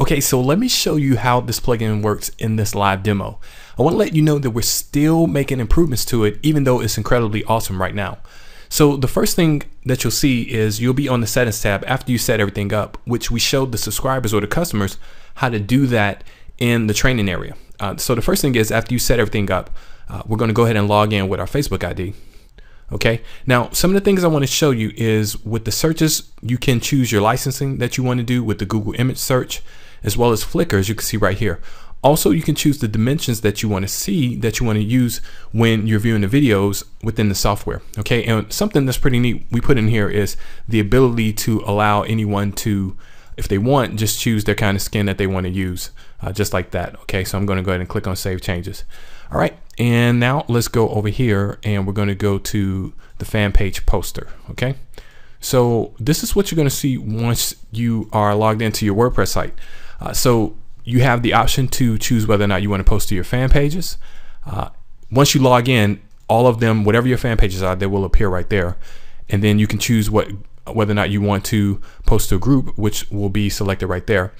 Okay, so let me show you how this plugin works in this live demo. I want to let you know that we're still making improvements to it, even though it's incredibly awesome right now. So the first thing that you'll see is you'll be on the settings tab after you set everything up, which we showed the subscribers or the customers how to do that in the training area. So the first thing is after you set everything up, we're going to go ahead and log in with our Facebook ID. Okay, now some of the things I want to show you is with the searches, you can choose your licensing that you want to do with the Google image search, as well as Flickr, as you can see right here. Also, you can choose the dimensions that you want to see, that you want to use when you're viewing the videos within the software. Okay, and something that's pretty neat we put in here is the ability to allow anyone to, if they want, just choose their kind of skin that they want to use, just like that. Okay, so I'm going to go ahead and click on Save Changes. All right, and now let's go over here and we're going to go to the fan page poster. Okay, so this is what you're going to see once you are logged into your WordPress site. So you have the option to choose whether or not you want to post to your fan pages. Once you log in, all of them, whatever your fan pages are, they will appear right there. And then you can choose whether or not you want to post to a group, which will be selected right there.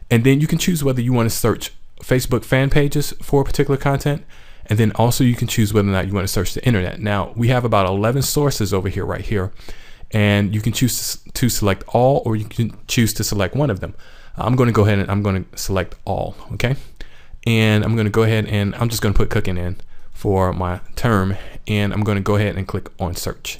And then you can choose whether you want to search Facebook fan pages for particular content. And then also you can choose whether or not you want to search the internet. Now we have about 11 sources over here, right here. And you can choose to select all, or you can choose to select one of them. I'm going to go ahead and I'm going to select all. Okay. And I'm going to go ahead and I'm just going to put cooking in for my term. And I'm going to go ahead and click on search.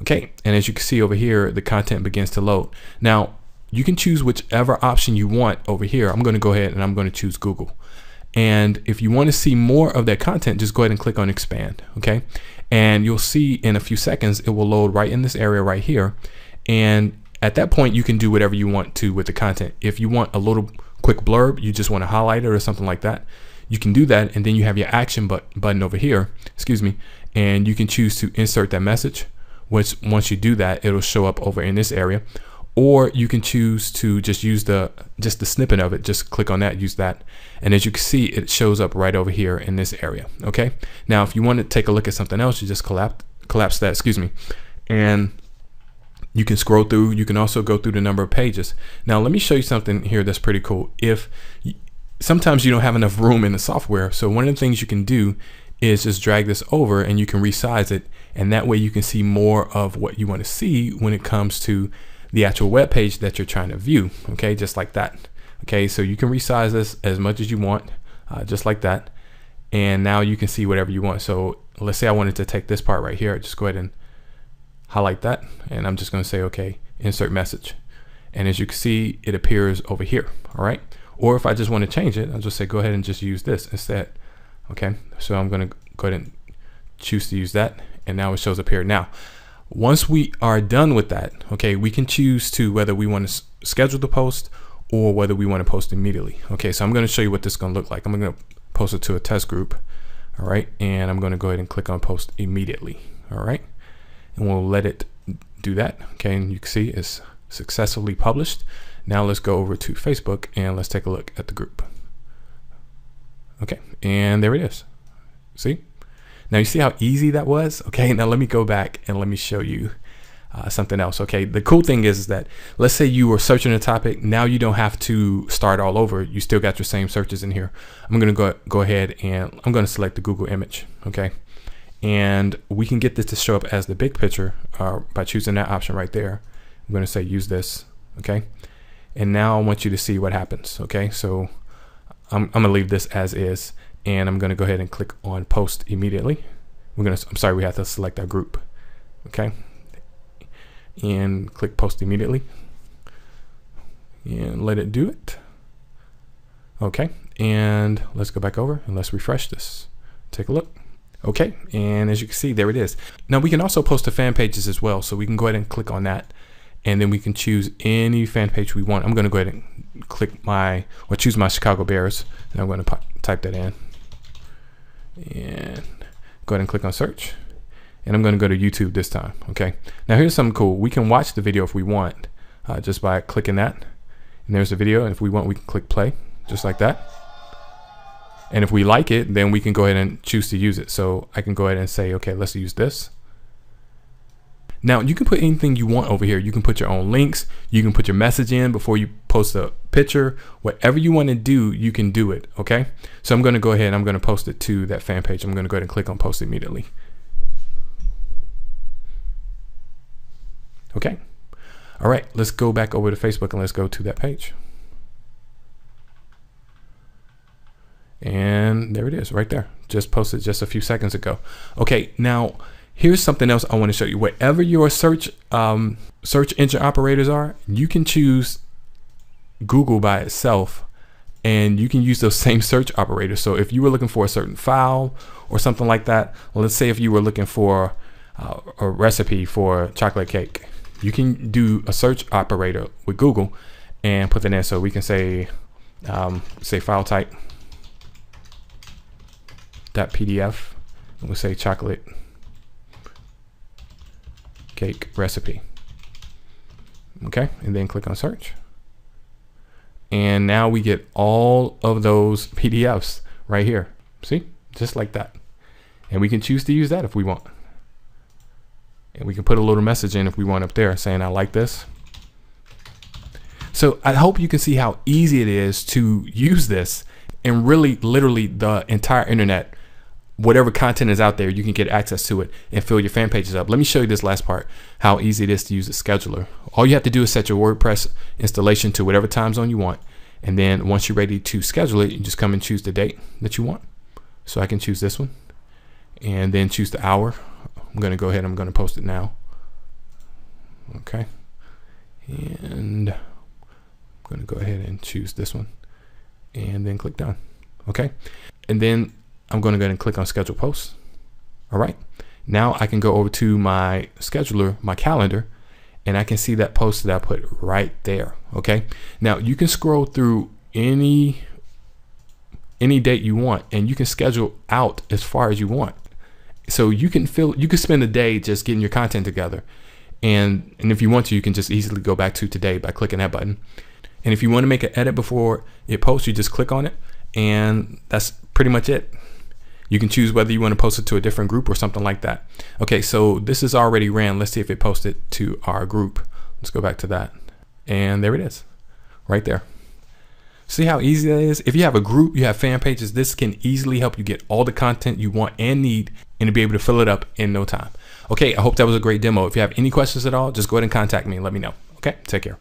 Okay. And as you can see over here, the content begins to load. Now you can choose whichever option you want over here. I'm going to go ahead and I'm going to choose Google. And if you want to see more of that content, just go ahead and click on expand. Okay. And you'll see in a few seconds, it will load right in this area right here. And at that point, you can do whatever you want to with the content. If you want a little quick blurb, you just want to highlight it or something like that, you can do that. And then you have your action button over here, excuse me, and you can choose to insert that message, which once you do that, it'll show up over in this area. Or you can choose to just use the snippet of it. Just click on that, use that. And as you can see, it shows up right over here in this area. Okay. Now, if you want to take a look at something else, you just collapse that, excuse me. And you can scroll through. You can also go through the number of pages. Now, let me show you something here that's pretty cool. Sometimes you don't have enough room in the software. So one of the things you can do is just drag this over and you can resize it. And that way you can see more of what you want to see when it comes to the actual web page that you're trying to view. Okay, just like that. Okay, so you can resize this as much as you want, just like that. And now you can see whatever you want. So let's say I wanted to take this part right here. Just go ahead and highlight that. And I'm just going to say, okay, insert message. And as you can see, it appears over here. All right. Or if I just want to change it, I'll just say, go ahead and just use this instead. Okay. So I'm going to go ahead and choose to use that. And now it shows up here. Now, once we are done with that, okay, we can choose to whether we want to schedule the post or whether we want to post immediately. Okay, so I'm going to show you what this is going to look like. I'm going to post it to a test group. All right, and I'm going to go ahead and click on post immediately. All right, and we'll let it do that. Okay, and you can see it's successfully published. Now let's go over to Facebook and let's take a look at the group. Okay, and there it is. See? Now you see how easy that was? Okay, now let me go back and let me show you something else. Okay, the cool thing is that let's say you were searching a topic. Now you don't have to start all over. You still got your same searches in here. I'm going to go ahead and I'm going to select the Google image. Okay, and we can get this to show up as the big picture by choosing that option right there. I'm going to say use this. Okay, and now I want you to see what happens. Okay, so I'm going to leave this as is. And I'm going to go ahead and click on post immediately. I'm sorry, we have to select our group. Okay. And click post immediately. And let it do it. Okay. And let's go back over and let's refresh this. Take a look. Okay. And as you can see, there it is. Now we can also post to fan pages as well. So we can go ahead and click on that. And then we can choose any fan page we want. I'm going to go ahead and choose my Chicago Bears. And I'm going to type that in. And go ahead and click on search. And I'm going to go to YouTube this time. Okay. Now here's something cool. We can watch the video if we want, just by clicking that. And there's the video. And if we want, we can click play just like that. And if we like it, then we can go ahead and choose to use it. So I can go ahead and say, okay, let's use this. Now you can put anything you want over here. You can put your own links. You can put your message in before you post a picture. Whatever you want to do, you can do it. Okay. So I'm going to go ahead and I'm going to post it to that fan page. I'm going to go ahead and click on post immediately. Okay. All right. Let's go back over to Facebook and let's go to that page. And there it is right there. Just posted just a few seconds ago. Okay. Now, here's something else I want to show you. Wherever your search engine operators are, you can choose Google by itself, and you can use those same search operators. So if you were looking for a certain file or something like that, let's say if you were looking for a recipe for chocolate cake, you can do a search operator with Google and put that in. So we can say file type .pdf, and we'll say chocolate cake recipe. Okay, and then click on search. And now we get all of those PDFs right here. See, just like that. And we can choose to use that if we want. And we can put a little message in if we want up there saying, I like this. So I hope you can see how easy it is to use this, and really literally the entire internet, whatever content is out there, you can get access to it and fill your fan pages up. Let me show you this last part, how easy it is to use a scheduler. All you have to do is set your WordPress installation to whatever time zone you want. And then once you're ready to schedule it, you just come and choose the date that you want. So I can choose this one and then choose the hour. I'm going to go ahead. I'm going to post it now. Okay. And I'm going to go ahead and choose this one and then click done. Okay. And then I'm going to go ahead and click on schedule posts. All right. Now I can go over to my scheduler, my calendar, and I can see that post that I put right there. Okay. Now you can scroll through any date you want, and you can schedule out as far as you want. So you can spend a day just getting your content together. And if you want to, you can just easily go back to today by clicking that button. And if you want to make an edit before it posts, you just click on it, and that's pretty much it. You can choose whether you want to post it to a different group or something like that. Okay, so this is already ran. Let's see if it posted to our group. Let's go back to that. And there it is, right there. See how easy that is? If you have a group, you have fan pages, this can easily help you get all the content you want and need, and to be able to fill it up in no time. Okay, I hope that was a great demo. If you have any questions at all, just go ahead and contact me and let me know. Okay, take care.